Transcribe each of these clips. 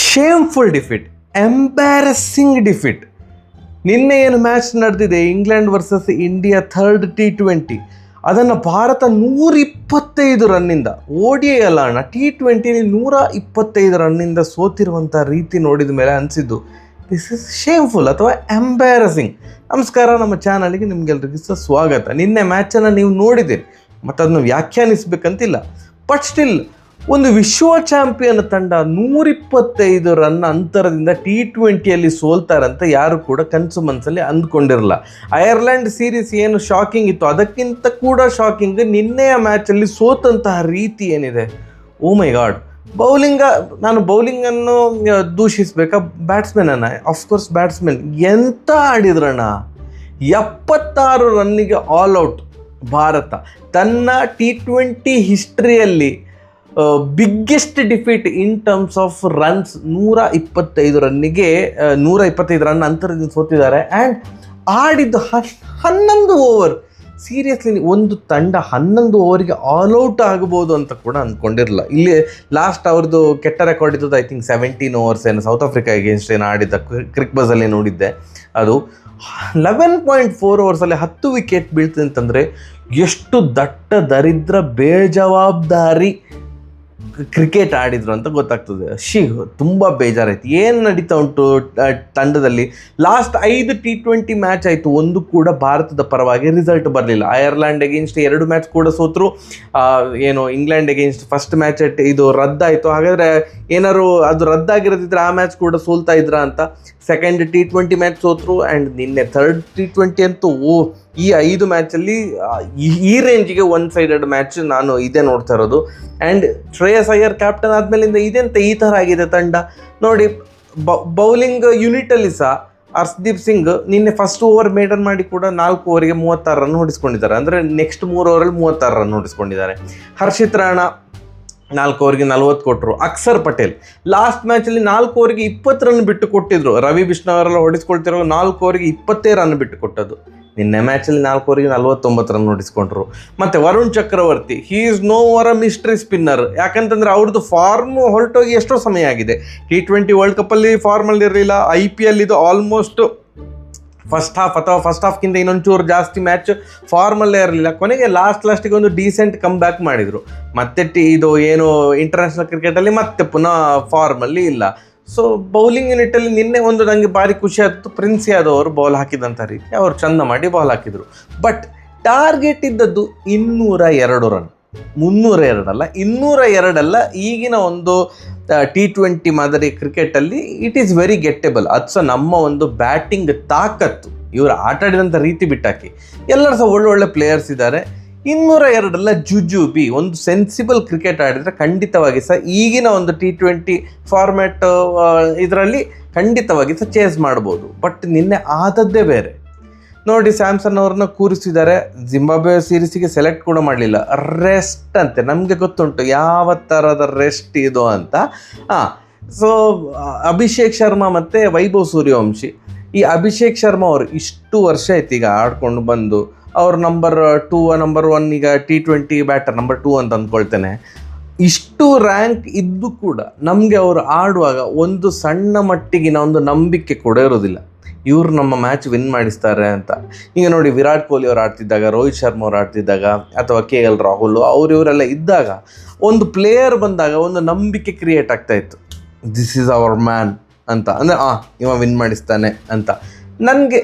Shameful defeat, embarrassing defeat. ನಿನ್ನೆ ಏನು match ನಡೆದಿದೆ England versus India third T20, ಅದನ್ನು ಭಾರತ 125 ರನ್ನಿಂದ, ODI ಅಲ್ಲ ಅಣ್ಣ, T20 125 ರನ್ನಿಂದ ಸೋತಿರುವಂಥ ರೀತಿ ನೋಡಿದ ಮೇಲೆ ಅನಿಸಿದ್ದು ದಿಸ್ ಇಸ್ ಶೇಮ್ಫುಲ್ ಅಥವಾ ಎಂಬ್ಯಾರಸಿಂಗ್. ನಮಸ್ಕಾರ, ನಮ್ಮ ಚಾನಲ್ಗೆ ನಿಮಗೆಲ್ರಿಗೂ ಸ್ವಾಗತ. ನಿನ್ನೆ ಮ್ಯಾಚನ್ನು ನೀವು ನೋಡಿದ್ದೀರಿ ಮತ್ತು ಅದನ್ನು ವ್ಯಾಖ್ಯಾನಿಸಬೇಕಂತಿಲ್ಲ. ಬಟ್ ಸ್ಟಿಲ್ ಒಂದು ವಿಶ್ವ ಚಾಂಪಿಯನ್ ತಂಡ 125 ರನ್ ಅಂತರದಿಂದ T20ಯಲ್ಲಿ ಸೋಲ್ತಾರಂತ ಯಾರು ಕೂಡ ಕನಸು ಮನಸ್ಸಲ್ಲಿ ಅಂದ್ಕೊಂಡಿರಲ್ಲ. ಐರ್ಲೆಂಡ್ ಸೀರೀಸ್ ಏನು ಶಾಕಿಂಗ್ ಇತ್ತು, ಅದಕ್ಕಿಂತ ಕೂಡ ಶಾಕಿಂಗ್ ನಿನ್ನೆಯ ಮ್ಯಾಚಲ್ಲಿ ಸೋತಂತಹ ರೀತಿ ಏನಿದೆ. Oh my God. ನಾನು ಬೌಲಿಂಗನ್ನು ದೂಷಿಸಬೇಕಾ, ಬ್ಯಾಟ್ಸ್ಮನನ್ನು? ಆಫ್ಕೋರ್ಸ್ ಬ್ಯಾಟ್ಸ್ಮನ್ ಎಂತ ಆಡಿದ್ರಣ್ಣ. 76 ರನ್ನಿಗೆ ಆಲ್ ಔಟ್ ಭಾರತ. ತನ್ನ T20 ಹಿಸ್ಟ್ರಿಯಲ್ಲಿ biggest defeat in terms of runs. 125 ರನ್ನಿಗೆ 125 ರನ್ ಅಂತರದಿಂದ ಸೋತಿದ್ದಾರೆ. ಆ್ಯಂಡ್ ಆಡಿದ್ದು 11 ಓವರ್. ಸೀರಿಯಸ್ಲಿ ಒಂದು ತಂಡ 11 ಓವರಿಗೆ ಆಲ್ ಔಟ್ ಆಗ್ಬೋದು ಅಂತ ಕೂಡ ಅಂದ್ಕೊಂಡಿರಲಿಲ್ಲ. ಇಲ್ಲಿ ಲಾಸ್ಟ್ ಅವ್ರದ್ದು ಕೆಟ್ಟ ರೆಕಾರ್ಡ್ ಇದ್ದದ್ದು ಐ ಥಿಂಕ್ 17 ಓವರ್ಸ್ ಏನು ಸೌತ್ ಆಫ್ರಿಕಾ ಅಗೇನ್ಸ್ಟ್ ಏನು ಆಡಿದ್ದ ಕ್ರಿಕ್ ಬಜಲ್ಲಿ ನೋಡಿದ್ದೆ. ಅದು 11.4 ಓವರ್ಸಲ್ಲಿ 10 ವಿಕೆಟ್ ಬೀಳ್ತದೆ ಅಂತಂದರೆ ಎಷ್ಟು ದಟ್ಟ ದರಿದ್ರ ಬೇಜವಾಬ್ದಾರಿ ಕ್ರಿಕೆಟ್ ಆಡಿದ್ರು ಅಂತ ಗೊತ್ತಾಗ್ತದೆ. ತುಂಬ ಬೇಜಾರಾಯ್ತು. ಏನು ನಡೀತಾ ಉಂಟು ತಂಡದಲ್ಲಿ. ಲಾಸ್ಟ್ 5 T20 ಮ್ಯಾಚ್ ಆಯಿತು, ಒಂದು ಕೂಡ ಭಾರತದ ಪರವಾಗಿ ರಿಸಲ್ಟ್ ಬರಲಿಲ್ಲ. ಐರ್ಲೆಂಡ್ ಅಗೇನ್ಸ್ಟ್ 2 ಮ್ಯಾಚ್ ಕೂಡ ಸೋತರು. ಏನು ಇಂಗ್ಲೆಂಡ್ ಅಗೇನ್ಸ್ಟ್ ಫಸ್ಟ್ ಮ್ಯಾಚ್ ಇದು ರದ್ದಾಯಿತು. ಹಾಗಾದರೆ ಏನಾದ್ರು ಅದು ರದ್ದಾಗಿರೋದಿದ್ರೆ ಆ ಮ್ಯಾಚ್ ಕೂಡ ಸೋಲ್ತಾ ಇದ್ರ ಅಂತ. ಸೆಕೆಂಡ್ T20 ಮ್ಯಾಚ್ ಸೋತರು. ಆ್ಯಂಡ್ ನಿನ್ನೆ ಥರ್ಡ್ T20 ಅಂತೂ ಈ 5 ಮ್ಯಾಚಲ್ಲಿ ಈ ರೇಂಜಿಗೆ ಒನ್ ಸೈಡೆಡ್ ಮ್ಯಾಚ್ ನಾನು ಇದೇ ನೋಡ್ತಾ ಇರೋದು. ಆ್ಯಂಡ್ ಶ್ರೇಯಸ್ ಅಯ್ಯರ್ ಕ್ಯಾಪ್ಟನ್ ಆದಮೇಲಿಂದ ಇದೆಂತ ಈ ಥರ ಆಗಿದೆ ತಂಡ ನೋಡಿ. ಬೌಲಿಂಗ್ ಯೂನಿಟಲ್ಲಿ ಸಹ ಹರ್ಷದೀಪ್ ಸಿಂಗ್ ನಿನ್ನೆ ಫಸ್ಟ್ ಓವರ್ ಮೇಡನ್ ಮಾಡಿ ಕೂಡ 4 ಓವರಿಗೆ 36 ರನ್ ಹೊಡಿಸ್ಕೊಂಡಿದ್ದಾರೆ. ಅಂದರೆ ನೆಕ್ಸ್ಟ್ 3 ಓವರಲ್ಲಿ 36 ರನ್ ಹೊಡಿಸ್ಕೊಂಡಿದ್ದಾರೆ. ಹರ್ಷಿತ್ ರಾಣಾ 4 ಓವರಿಗೆ 40 ಕೊಟ್ಟರು. ಅಕ್ಷರ್ ಪಟೇಲ್ ಲಾಸ್ಟ್ ಮ್ಯಾಚಲ್ಲಿ 4 ಓವರಿಗೆ 20 ರನ್ ಬಿಟ್ಟು ಕೊಟ್ಟಿದ್ರು. ರವಿ ಬಿಷ್ಣವರೆಲ್ಲ ಹೊಡಿಸ್ಕೊಳ್ತಿರೋ 4 ಓವರಿಗೆ 20 ರನ್ ಬಿಟ್ಟು ಕೊಟ್ಟದ್ದು. ನಿನ್ನೆ ಮ್ಯಾಚಲ್ಲಿ 4 ಓವರಿಗೆ 49 ರನ್ ಹೊಡಿಸ್ಕೊಂಡ್ರು. ಮತ್ತು Varun Chakravarthy, he is no over a mystery spinner. ಯಾಕಂತಂದರೆ ಅವ್ರದ್ದು ಫಾರ್ಮು ಹೊರಟೋಗಿ ಎಷ್ಟೋ ಸಮಯ ಆಗಿದೆ. T20 ವರ್ಲ್ಡ್ ಕಪ್ಪಲ್ಲಿ ಫಾರ್ಮಲ್ಲಿ ಇರಲಿಲ್ಲ. IPL ಇದು ಆಲ್ಮೋಸ್ಟ್ ಫಸ್ಟ್ ಹಾಫ್ಗಿಂತ ಇನ್ನೊಂಚೂರು ಜಾಸ್ತಿ ಮ್ಯಾಚ್ ಫಾರ್ಮಲ್ಲೇ ಇರಲಿಲ್ಲ. ಕೊನೆಗೆ ಲಾಸ್ಟಿಗೆ ಒಂದು ಡೀಸೆಂಟ್ ಕಮ್ ಬ್ಯಾಕ್ ಮಾಡಿದರು. ಮತ್ತೆ ಇದು ಏನು ಇಂಟರ್ನ್ಯಾಷನಲ್ ಕ್ರಿಕೆಟಲ್ಲಿ ಮತ್ತೆ ಪುನಃ ಫಾರ್ಮಲ್ಲಿ ಇಲ್ಲ. ಸೊ ಬೌಲಿಂಗ್ ಯೂನಿಟಲ್ಲಿ ನಿನ್ನೆ ಒಂದು ನನಗೆ ಭಾರಿ ಖುಷಿ ಆಯಿತು. ಪ್ರಿನ್ಸ್ ಯಾದವ್ ಅವರು ಬಾಲ್ ಹಾಕಿದಂಥ ರೀತಿ ಅವರು ಚಂದ ಮಾಡಿ ಬಾಲ್ ಹಾಕಿದರು. ಬಟ್ ಟಾರ್ಗೆಟ್ ಇದ್ದದ್ದು 202 ರನ್, 302 ಅಲ್ಲ, 202 ಅಲ್ಲ. ಈಗಿನ ಒಂದು T20 ಮಾದರಿ ಕ್ರಿಕೆಟಲ್ಲಿ ಇಟ್ ಈಸ್ ವೆರಿ ಗೆಟ್ಟೆಬಲ್. ಅದು ಸಹ ನಮ್ಮ ಒಂದು ಬ್ಯಾಟಿಂಗ್ ತಾಕತ್ತು, ಇವರು ಆಟ ಆಡಿದಂಥ ರೀತಿ ಬಿಟ್ಟಾಕಿ. ಎಲ್ಲರೂ ಸಹ ಒಳ್ಳೊಳ್ಳೆ ಪ್ಲೇಯರ್ಸ್ ಇದ್ದಾರೆ. 202 ಅಲ್ಲ, ಜುಜುಬಿ ಒಂದು ಸೆನ್ಸಿಬಲ್ ಕ್ರಿಕೆಟ್ ಆಡಿದರೆ ಖಂಡಿತವಾಗಿ ಸಹ ಈಗಿನ ಒಂದು T20 ಫಾರ್ಮ್ಯಾಟ್ ಇದರಲ್ಲಿ ಖಂಡಿತವಾಗಿ ಸಹ ಚೇಸ್ ಮಾಡ್ಬೋದು. ಬಟ್ ನಿನ್ನೆ ಆದದ್ದೇ ಬೇರೆ ನೋಡಿ. ಸ್ಯಾಮ್ಸನ್ ಅವ್ರನ್ನ ಕೂರಿಸಿದ್ದಾರೆ. ಜಿಂಬಾಬ್ವೆ ಸೀರೀಸಿಗೆ ಸೆಲೆಕ್ಟ್ ಕೂಡ ಮಾಡಲಿಲ್ಲ. ರೆಸ್ಟ್ ಅಂತೆ. ನಮಗೆ ಗೊತ್ತುಂಟು ಯಾವ ಥರದ ರೆಸ್ಟ್ ಇದು ಅಂತ. ಸೊ ಅಭಿಷೇಕ್ ಶರ್ಮಾ ಮತ್ತು ವೈಭವ್ ಸೂರ್ಯವಂಶಿ. ಈ ಅಭಿಷೇಕ್ ಶರ್ಮಾ ಅವರು ಇಷ್ಟು ವರ್ಷ ಆಯ್ತು ಈಗ ಆಡ್ಕೊಂಡು ಬಂದು. ಅವ್ರು ನಂಬರ್ 1 ಈಗ T20 ಬ್ಯಾಟರ್ ನಂಬರ್ 2 ಅಂತ ಅಂದ್ಕೊಳ್ತೇನೆ. ಇಷ್ಟು ರ್ಯಾಂಕ್ ಇದ್ದು ಕೂಡ ನಮಗೆ ಅವರು ಆಡುವಾಗ ಒಂದು ಸಣ್ಣ ಮಟ್ಟಿಗಿನ ಒಂದು ನಂಬಿಕೆ ಕೂಡ ಇರೋದಿಲ್ಲ, ಇವರು ನಮ್ಮ ಮ್ಯಾಚ್ ವಿನ್ ಮಾಡಿಸ್ತಾರೆ ಅಂತ. ಈಗ ನೋಡಿ, ವಿರಾಟ್ ಕೊಹ್ಲಿ ಅವ್ರು ಆಡ್ತಿದ್ದಾಗ, ರೋಹಿತ್ ಶರ್ಮಾ ಅವ್ರು ಆಡ್ತಿದ್ದಾಗ, ಅಥವಾ KL ರಾಹುಲ್ ಇವರೆಲ್ಲ ಇದ್ದಾಗ ಒಂದು ಪ್ಲೇಯರ್ ಬಂದಾಗ ಒಂದು ನಂಬಿಕೆ ಕ್ರಿಯೇಟ್ ಆಗ್ತಾಯಿತ್ತು. ದಿಸ್ ಈಸ್ ಅವರ್ ಮ್ಯಾನ್ ಅಂತ. ಅಂದರೆ ಇವ ವಿನ್ ಮಾಡಿಸ್ತಾನೆ ಅಂತ.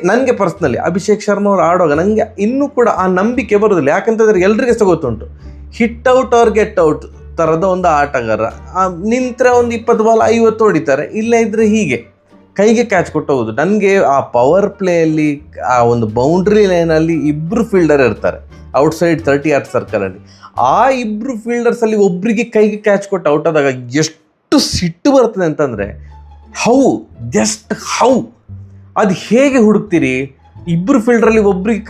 ನನಗೆ ಪರ್ಸ್ನಲಿ ಅಭಿಷೇಕ್ ಶರ್ಮಾ ಅವ್ರು ಆಡುವಾಗ ನನಗೆ ಇನ್ನೂ ಕೂಡ ಆ ನಂಬಿಕೆ ಬರೋದಿಲ್ಲ. ಯಾಕಂತಂದರೆ ಎಲ್ರಿಗೂ ಸಹ ಗೊತ್ತುಂಟು, hit out or get out ಥರದ ಒಂದು ಆಟಗಾರ. ನಿಂತರೆ ಒಂದು 20 ಬಾಲ್ 50 ಹೊಡಿತಾರೆ, ಇಲ್ಲ ಇದ್ದರೆ ಹೀಗೆ ಕೈಗೆ ಕ್ಯಾಚ್ ಕೊಟ್ಟು ಹೋಗೋದು. ನನಗೆ ಆ ಪವರ್ ಪ್ಲೇಯಲ್ಲಿ ಆ ಒಂದು ಬೌಂಡ್ರಿ ಲೈನಲ್ಲಿ 2 ಫೀಲ್ಡರ್ ಇರ್ತಾರೆ ಔಟ್ಸೈಡ್ 30 ಯಾರ್ಡ್ ಸರ್ಕಲಲ್ಲಿ. ಆ 2 ಫೀಲ್ಡರ್ಸಲ್ಲಿ ಒಬ್ಬರಿಗೆ ಕೈಗೆ ಕ್ಯಾಚ್ ಕೊಟ್ಟು ಔಟ್ ಆದಾಗ ಎಷ್ಟು ಸಿಟ್ಟು ಬರ್ತದೆ ಅಂತಂದರೆ, ಹೌ ಅದು ಹೇಗೆ ಹುಡುಕ್ತೀರಿ? 2 ಫೀಲ್ಡ್ರಲ್ಲಿ ಒಬ್ರಿಗೆ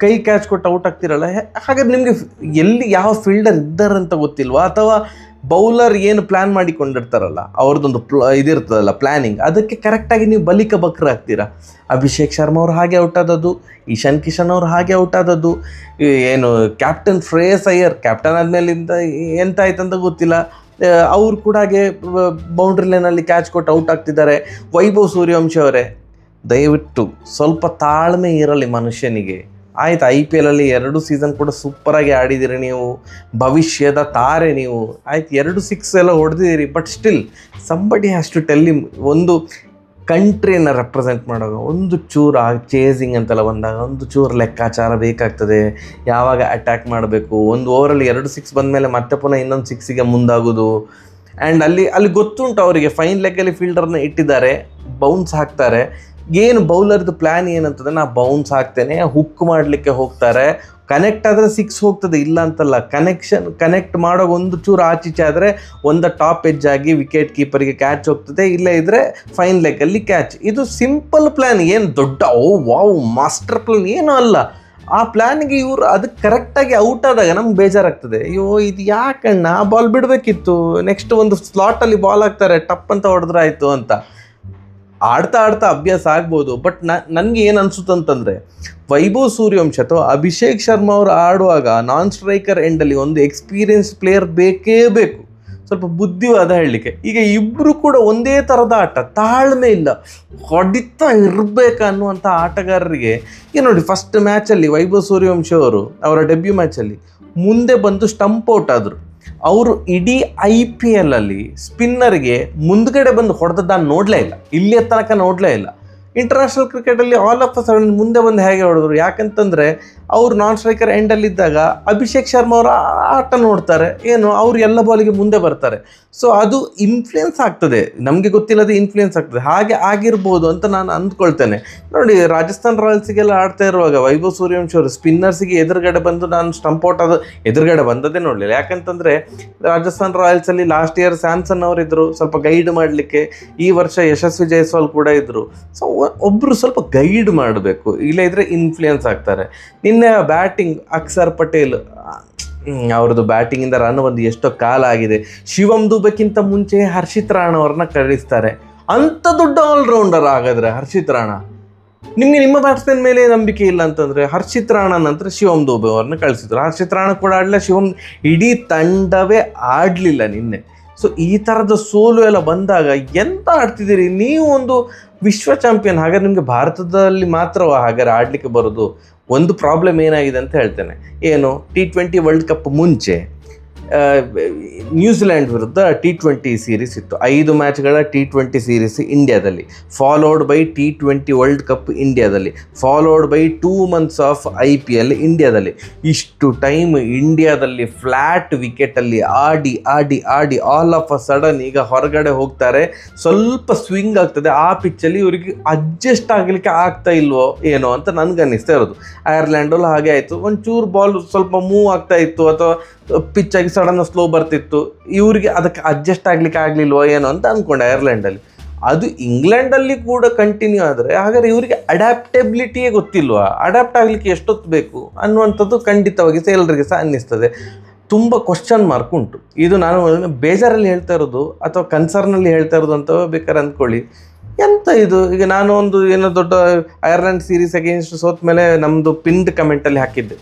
ಕೈ ಕ್ಯಾಚ್ ಕೊಟ್ಟು ಔಟ್ ಆಗ್ತಿರಲ್ಲ. ಹಾಗಾದ್ರೆ ನಿಮಗೆ ಎಲ್ಲಿ ಯಾವ ಫೀಲ್ಡರ್ ಇದ್ದಾರಂತ ಗೊತ್ತಿಲ್ವಾ? ಅಥವಾ ಬೌಲರ್ ಏನು ಪ್ಲ್ಯಾನ್ ಮಾಡಿಕೊಂಡಿರ್ತಾರಲ್ಲ, ಅವ್ರದ್ದೊಂದು ಇದಿರ್ತದಲ್ಲ ಪ್ಲ್ಯಾನಿಂಗ್, ಅದಕ್ಕೆ ಕರೆಕ್ಟಾಗಿ ನೀವು ಬಲಿಕ ಬಕ್ರ ಆಗ್ತೀರಾ. ಅಭಿಷೇಕ್ ಶರ್ಮಾ ಅವ್ರು ಹಾಗೆ ಔಟ್ ಆದದ್ದು, ಇಶಾನ್ ಕಿಶನ್ ಅವ್ರು ಹಾಗೆ ಔಟ್ ಆದದ್ದು, ಏನು ಕ್ಯಾಪ್ಟನ್ ಶ್ರೇಯಸ್ ಅಯ್ಯರ್ ಕ್ಯಾಪ್ಟನ್ ಆದಮೇಲಿಂದ ಎಂತ ಆಯ್ತಂತ ಗೊತ್ತಿಲ್ಲ, ಅವ್ರು ಕೂಡ ಹಾಗೆ ಬೌಂಡ್ರಿ ಲೈನಲ್ಲಿ ಕ್ಯಾಚ್ ಕೊಟ್ಟು ಔಟ್ ಆಗ್ತಿದ್ದಾರೆ. ವೈಭವ್ ಸೂರ್ಯವಂಶಿ ಅವರೇ, ದಯವಿಟ್ಟು ಸ್ವಲ್ಪ ತಾಳ್ಮೆ ಇರಲಿ ಮನುಷ್ಯನಿಗೆ. ಆಯ್ತು, IPL ಅಲ್ಲಿ 2 ಸೀಸನ್ ಕೂಡ ಸೂಪರಾಗಿ ಆಡಿದ್ದೀರಿ ನೀವು, ಭವಿಷ್ಯದ ತಾರೆ ನೀವು. ಆಯ್ತು, 2 6 ಎಲ್ಲ ಹೊಡೆದಿದ್ದೀರಿ, but still somebody has to tell him. ಒಂದು ಕಂಟ್ರಿಯನ್ನು ರೆಪ್ರೆಸೆಂಟ್ ಮಾಡುವಾಗ ಒಂದು ಚೂರು ಚೇಸಿಂಗ್ ಅಂತೆಲ್ಲ ಬಂದಾಗ ಒಂದು ಚೂರು ಲೆಕ್ಕಾಚಾರ ಬೇಕಾಗ್ತದೆ. ಯಾವಾಗ ಅಟ್ಯಾಕ್ ಮಾಡಬೇಕು, ಒಂದು ಓವರಲ್ಲಿ 2 6 ಬಂದಮೇಲೆ ಮತ್ತೆ ಪುನಃ ಇನ್ನೊಂದು 6ಗೆ ಮುಂದಾಗೋದು. ಆ್ಯಂಡ್ ಅಲ್ಲಿ ಗೊತ್ತುಂಟು ಅವರಿಗೆ, ಫೈನ್ ಲೆಗ್ಗಲ್ಲಿ ಫೀಲ್ಡರ್ನ ಇಟ್ಟಿದ್ದಾರೆ, ಬೌನ್ಸ್ ಹಾಕ್ತಾರೆ. ಏನು ಬೌಲರ್ದು ಪ್ಲ್ಯಾನ್ ಏನಂತಂದರೆ, ನಾ ಬೌನ್ಸ್ ಹಾಕ್ತೇನೆ, ಹುಕ್ ಮಾಡಲಿಕ್ಕೆ ಹೋಗ್ತಾರೆ. ಕನೆಕ್ಟ್ ಆದರೆ 6 ಹೋಗ್ತದೆ, ಇಲ್ಲ ಅಂತಲ್ಲ. ಕನೆಕ್ಟ್ ಮಾಡೋಕೆ ಒಂದು ಚೂರು ಆಚೀಚೆ ಆದರೆ ಒಂದು ಟಾಪ್ ಎಡ್ಜ್ ಆಗಿ ವಿಕೆಟ್ ಕೀಪರಿಗೆ ಕ್ಯಾಚ್ ಹೋಗ್ತದೆ, ಇಲ್ಲ ಇದ್ದರೆ ಫೈನ್ ಲೆಗ್ಗಲ್ಲಿ ಕ್ಯಾಚ್. ಇದು ಸಿಂಪಲ್ ಪ್ಲ್ಯಾನ್, ಏನು ದೊಡ್ಡ ವಾವ್ ಮಾಸ್ಟರ್ ಪ್ಲ್ಯಾನ್ ಏನೂ ಅಲ್ಲ. ಆ ಪ್ಲ್ಯಾನ್ಗೆ ಇವರು ಅದಕ್ಕೆ ಕರೆಕ್ಟಾಗಿ ಔಟ್ ಆದಾಗ ನಮ್ಗೆ ಬೇಜಾರಾಗ್ತದೆ. ಅಯ್ಯೋ ಇದು ಯಾಕಣ್ಣ, ಆ ಬಾಲ್ ಬಿಡಬೇಕಿತ್ತು, ನೆಕ್ಸ್ಟ್ ಒಂದು ಸ್ಲಾಟಲ್ಲಿ ಬಾಲ್ ಹಾಕ್ತಾರೆ, ಟಪ್ ಅಂತ ಹೊಡೆದ್ರೆ ಆಯಿತು ಅಂತ. ಆಡ್ತಾ ಅಭ್ಯಾಸ ಆಗ್ಬೋದು, ಬಟ್ ನನಗೆ ಏನು ಅನಿಸುತ್ತೆ ಅಂತಂದರೆ, ವೈಭವ್ ಸೂರ್ಯವಂಶಿ ಅಥವಾ ಅಭಿಷೇಕ್ ಶರ್ಮಾ ಅವರು ಆಡುವಾಗ ನಾನ್ ಸ್ಟ್ರೈಕರ್ ಎಂಡಲ್ಲಿ ಒಂದು ಎಕ್ಸ್ಪೀರಿಯನ್ಸ್ ಪ್ಲೇಯರ್ ಬೇಕೇ ಬೇಕು, ಸ್ವಲ್ಪ ಬುದ್ಧಿವಾದ ಹೇಳಲಿಕ್ಕೆ. ಈಗ ಇಬ್ಬರು ಕೂಡ ಒಂದೇ ಥರದ ಆಟ, ತಾಳ್ಮೆ ಇಲ್ಲ, ಹೊಡಿತಾ ಇರಬೇಕು ಅನ್ನುವಂಥ ಆಟಗಾರರಿಗೆ ಈಗ ನೋಡಿ, ಫಸ್ಟ್ ಮ್ಯಾಚಲ್ಲಿ ವೈಭವ್ ಸೂರ್ಯವಂಶಿ ಅವರು ಅವರ ಡೆಬ್ಯೂ ಮ್ಯಾಚಲ್ಲಿ ಮುಂದೆ ಬಂದು ಸ್ಟಂಪ್ ಔಟ್ ಆದರು. ಅವರು ಇಡೀ IPL ಅಲ್ಲಿ ಸ್ಪಿನ್ನರ್ಗೆ ಮುಂದ್ಗಡೆ ಬಂದು ಹೊಡೆದದ್ದು ನಾನು ನೋಡಲೇ ಇಲ್ಲ, ಇಲ್ಲಿಯ ತನಕ ನೋಡಲೇ ಇಲ್ಲ. ಇಂಟರ್ನ್ಯಾಷನಲ್ ಕ್ರಿಕೆಟಲ್ಲಿ ಆಲ್ ಆಫ್ ಅ ಸಡನ್ ಮುಂದೆ ಬಂದು ಹೇಗೆ ಹೊಡೆದ್ರು, ಯಾಕಂತಂದರೆ ಅವರು ನಾನ್ ಸ್ಟ್ರೈಕರ್ ಎಂಡಲ್ಲಿದ್ದಾಗ ಅಭಿಷೇಕ್ ಶರ್ಮಾ ಅವರ ಆಟ ನೋಡ್ತಾರೆ, ಏನು ಅವರು ಎಲ್ಲ ಬಾಲಿಗೆ ಮುಂದೆ ಬರ್ತಾರೆ. ಸೊ ಅದು ಇನ್ಫ್ಲುಯೆನ್ಸ್ ಆಗ್ತದೆ, ನಮಗೆ ಗೊತ್ತಿಲ್ಲದೆ ಇನ್ಫ್ಲುಯೆನ್ಸ್ ಆಗ್ತದೆ. ಹಾಗೆ ಆಗಿರ್ಬೋದು ಅಂತ ನಾನು ಅಂದ್ಕೊಳ್ತೇನೆ. ನೋಡಿ, ರಾಜಸ್ಥಾನ್ ರಾಯಲ್ಸಿಗೆಲ್ಲ ಆಡ್ತಾ ಇರುವಾಗ ವೈಭವ್ ಸೂರ್ಯವಂಶಿ ಅವರು ಸ್ಪಿನ್ನರ್ಸಿಗೆ ಎದುರುಗಡೆ ಬಂದು ನಾನು ಸ್ಟಂಪ್ ಔಟ್ ಎದುರುಗಡೆ ಬಂದದೇ ನೋಡಲಿಲ್ಲ. ಯಾಕಂತಂದರೆ ರಾಜಸ್ಥಾನ್ ರಾಯಲ್ಸಲ್ಲಿ ಲಾಸ್ಟ್ ಇಯರ್ ಸ್ಯಾಮ್ಸನ್ ಅವರಿದ್ದರು ಸ್ವಲ್ಪ ಗೈಡ್ ಮಾಡಲಿಕ್ಕೆ, ಈ ವರ್ಷ ಯಶಸ್ವಿ ಜೈಸ್ವಾಲ್ ಕೂಡ ಇದ್ದರು. ಸೊ ಒಬ್ಬರು ಸ್ವಲ್ಪ ಗೈಡ್ ಮಾಡಬೇಕು, ಇಲ್ಲ ಇದ್ದರೆ ಇನ್ಫ್ಲುಯೆನ್ಸ್ ಆಗ್ತಾರೆ. ನಿನ್ನೆ ಬ್ಯಾಟಿಂಗ್ ಅಕ್ಷರ್ ಪಟೇಲ್ ಅವ್ರದ್ದು ಬ್ಯಾಟಿಂಗಿಂದ ರನ್ ಒಂದು ಎಷ್ಟೋ ಕಾಲ ಆಗಿದೆ. ಶಿವಮ್ ದುಬೆಕ್ಕಿಂತ ಮುಂಚೆ ಹರ್ಷಿತ್ ರಾಣಾ ಅವ್ರನ್ನ ಕಳಿಸ್ತಾರೆ. ಅಂಥ ದೊಡ್ಡ ಆಲ್ರೌಂಡರ್ ಹಾಗಾದರೆ ಹರ್ಷಿತ್ ರಾಣಾ. ನಿಮಗೆ ನಿಮ್ಮ ಬ್ಯಾಟ್ಸ್ಮನ್ ಮೇಲೆ ನಂಬಿಕೆ ಇಲ್ಲ ಅಂತಂದರೆ ಹರ್ಷಿತ್ ರಾಣಾ ನಂತರ ಶಿವಮ್ ದುಬೆ ಅವ್ರನ್ನ ಕಳಿಸಿದ್ರು. ಹರ್ಷಿತ್ ರಾಣಾ ಕೂಡ ಆಡಲಿಲ್ಲ, ಇಡೀ ತಂಡವೇ ಆಡಲಿಲ್ಲ ನಿನ್ನೆ. ಸೊ ಈ ಥರದ ಸೋಲು ಎಲ್ಲ ಬಂದಾಗ ಎಂತ ಆಡ್ತಿದ್ದೀರಿ ನೀವು? ಒಂದು ವಿಶ್ವ ಚಾಂಪಿಯನ್, ಹಾಗಾದ್ರೆ ನಿಮಗೆ ಭಾರತದಲ್ಲಿ ಮಾತ್ರ ಹಾಗಾದ್ರೆ ಆಡಲಿಕ್ಕೆ ಬರೋದು? ಒಂದು ಪ್ರಾಬ್ಲಮ್ ಏನಾಗಿದೆ ಅಂತ ಹೇಳ್ತೇನೆ. ಏನು, T20 ವರ್ಲ್ಡ್ ಕಪ್ ಮುಂಚೆ ನ್ಯೂಜಿಲ್ಯಾಂಡ್ ವಿರುದ್ಧ T20 ಸೀರೀಸ್ ಇತ್ತು. 5 ಮ್ಯಾಚ್ಗಳ T20 ಸೀರೀಸ್ ಇಂಡಿಯಾದಲ್ಲಿ, followed by T20 world cup ಇಂಡಿಯಾದಲ್ಲಿ, followed by 2 months of IPL ಇಂಡಿಯಾದಲ್ಲಿ. ಇಷ್ಟು ಟೈಮ್ ಇಂಡಿಯಾದಲ್ಲಿ ಫ್ಲ್ಯಾಟ್ ವಿಕೆಟಲ್ಲಿ ಆಡಿ ಆಡಿ ಆಡಿ ಆಲ್ ಆಫ್ ಅ ಸಡನ್ ಈಗ ಹೊರಗಡೆ ಹೋಗ್ತಾರೆ, ಸ್ವಲ್ಪ ಸ್ವಿಂಗ್ ಆಗ್ತದೆ ಆ ಪಿಚ್ಚಲ್ಲಿ, ಇವರಿಗೆ ಅಡ್ಜಸ್ಟ್ ಆಗಲಿಕ್ಕೆ ಆಗ್ತಾ ಇಲ್ವೋ ಏನೋ ಅಂತ ನನಗನ್ನಿಸ್ತಾ ಇರೋದು. ಐರ್ಲ್ಯಾಂಡಲ್ಲಿ ಹಾಗೆ ಆಯಿತು, ಒಂಚೂರು ಬಾಲ್ ಸ್ವಲ್ಪ ಮೂವ್ ಆಗ್ತಾ ಇತ್ತು ಅಥವಾ ಪಿಚ್ಚಾಗಿ ಸಡನ್ ಸ್ಲೋ ಬರ್ತಿತ್ತು, ಇವರಿಗೆ ಅದಕ್ಕೆ ಅಡ್ಜಸ್ಟ್ ಆಗಲಿಕ್ಕೆ ಆಗಲಿಲ್ವೋ ಏನೋ ಅಂತ ಅಂದ್ಕೊಂಡೆ ಐರ್ಲ್ಯಾಂಡಲ್ಲಿ. ಅದು ಇಂಗ್ಲೆಂಡಲ್ಲಿ ಕೂಡ ಕಂಟಿನ್ಯೂ ಆದರೆ ಹಾಗಾದ್ರೆ ಇವರಿಗೆ ಅಡ್ಯಾಪ್ಟೆಬಿಲಿಟಿಯೇ ಗೊತ್ತಿಲ್ವಾ? ಅಡ್ಯಾಪ್ಟ್ ಆಗಲಿಕ್ಕೆ ಎಷ್ಟೊತ್ತು ಬೇಕು ಅನ್ನುವಂಥದ್ದು ಖಂಡಿತವಾಗಿ ಎಲ್ಲರಿಗೆ ಸಹ ಅನ್ನಿಸ್ತದೆ. ತುಂಬ ಕ್ವಶನ್ ಮಾರ್ಕ್ ಉಂಟು. ಇದು ನಾನು ಬೇಜಾರಲ್ಲಿ ಹೇಳ್ತಾ ಇರೋದು ಅಥವಾ ಕನ್ಸರ್ನಲ್ಲಿ ಹೇಳ್ತಾ ಇರೋದು ಅಂತ ಬೇಕಾದ್ರೆ ಅಂದ್ಕೊಳ್ಳಿ. ಎಂತ ಇದು, ಈಗ ನಾನು ಒಂದು ಏನೋ ದೊಡ್ಡ ಐರ್ಲೆಂಡ್ ಸೀರೀಸ್ ಅಗೇನ್ಸ್ಟ್ ಸೋತ ಮೇಲೆ ನಮ್ಮದು ಪಿನ್ಡ್ ಕಮೆಂಟಲ್ಲಿ ಹಾಕಿದ್ದೆ,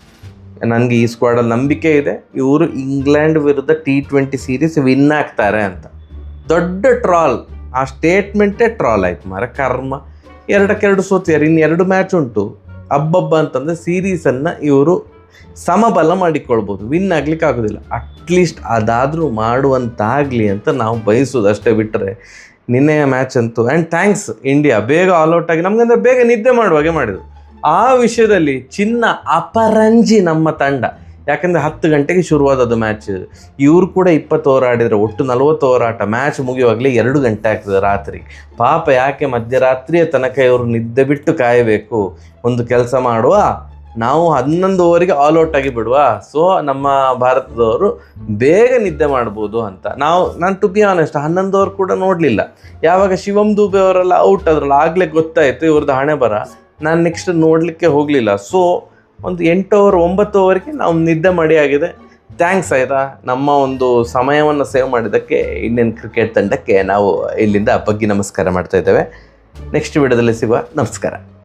ನನಗೆ ಈ ಸ್ಕ್ವಾಡಲ್ಲಿ ನಂಬಿಕೆ ಇದೆ, ಇವರು ಇಂಗ್ಲೆಂಡ್ ವಿರುದ್ಧ T20 ಸೀರೀಸ್ ವಿನ್ ಆಗ್ತಾರೆ ಅಂತ. ದೊಡ್ಡ ಟ್ರಾಲ್, ಆ ಸ್ಟೇಟ್ಮೆಂಟೇ ಟ್ರಾಲ್ ಆಯ್ತು ಮಾರ ಕರ್ಮ. 2-2 ಸೋತಿದ್ದಾರೆ, ಇನ್ನು 2 ಮ್ಯಾಚ್ ಉಂಟು. ಹಬ್ಬಬ್ಬ ಅಂತಂದರೆ ಸೀರೀಸನ್ನು ಇವರು ಸಮಬಲ ಮಾಡಿಕೊಳ್ಬೋದು, ವಿನ್ ಆಗ್ಲಿಕ್ಕೆ ಆಗೋದಿಲ್ಲ. ಅಟ್ಲೀಸ್ಟ್ ಅದಾದರೂ ಮಾಡುವಂತಾಗಲಿ ಅಂತ ನಾವು ಬಯಸೋದು ಅಷ್ಟೇ, ಬಿಟ್ಟರೆ ನಿನ್ನೆಯ ಮ್ಯಾಚ್ ಅಂತೂ. ಆ್ಯಂಡ್ ಥ್ಯಾಂಕ್ಸ್ ಇಂಡಿಯಾ, ಬೇಗ ಆಲ್ಔಟ್ ಆಗಿ ನಮಗಂದ್ರೆ ಬೇಗ ನಿದ್ದೆ ಮಾಡುವಾಗೆ ಮಾಡಿದ್ರು. ಆ ವಿಷಯದಲ್ಲಿ ಚಿನ್ನ ಅಪರಂಜಿ ನಮ್ಮ ತಂಡ. ಯಾಕಂದರೆ 10 ಗಂಟೆಗೆ ಶುರುವಾದದ್ದು ಮ್ಯಾಚ್, ಇವರು ಕೂಡ 20 ಓವರ್ ಆಡಿದರೆ ಒಟ್ಟು 40 ಓವರ್ ಆಟ. ಮ್ಯಾಚ್ ಮುಗಿಯುವಾಗಲೇ 2 ಗಂಟೆ ಆಗ್ತದೆ ರಾತ್ರಿ. ಪಾಪ ಯಾಕೆ ಮಧ್ಯರಾತ್ರಿಯ ತನಕ ಇವರು ನಿದ್ದೆ ಬಿಟ್ಟು ಕಾಯಬೇಕು? ಒಂದು ಕೆಲಸ ಮಾಡುವ, ನಾವು 11 ಓವರಿಗೆ ಆಲ್ಔಟ್ ಆಗಿ ಬಿಡುವ. ಸೊ ನಮ್ಮ ಭಾರತದವರು ಬೇಗ ನಿದ್ದೆ ಮಾಡ್ಬೋದು ಅಂತ. ನಾನು ಟು ಬಿ ಆನೆಸ್ಟ್ 11 ಓವರ್ ಕೂಡ ನೋಡಲಿಲ್ಲ. ಯಾವಾಗ ಶಿವಮ್ ದುಬೆ ಅವರೆಲ್ಲ ಔಟ್ ಆದ್ರಲ್ಲ ಆಗಲೇ ಗೊತ್ತಾಯಿತು ಇವ್ರದ್ದು ಹಣೆ ಬರ. ನಾನು ನೆಕ್ಸ್ಟ್ ನೋಡಲಿಕ್ಕೆ ಹೋಗಲಿಲ್ಲ. ಸೊ ಒಂದು 8 ಓವರ್ 9 ಓವರ್ಗೆ ನಾವು ನಿದ್ದೆ ಮಾಡಿ ಆಗಿದೆ. ಥ್ಯಾಂಕ್ಸ್ ಆಯಿತಾ, ನಮ್ಮ ಒಂದು ಸಮಯವನ್ನು ಸೇವ್ ಮಾಡಿದ್ದಕ್ಕೆ ಇಂಡಿಯನ್ ಕ್ರಿಕೆಟ್ ತಂಡಕ್ಕೆ ನಾವು ಇಲ್ಲಿಂದ ಬಗ್ಗಿ ನಮಸ್ಕಾರ ಮಾಡ್ತಾ ಇದ್ದೇವೆ. ನೆಕ್ಸ್ಟ್ ವಿಡಿಯೋದಲ್ಲಿ ಸಿಗುವ. ನಮಸ್ಕಾರ.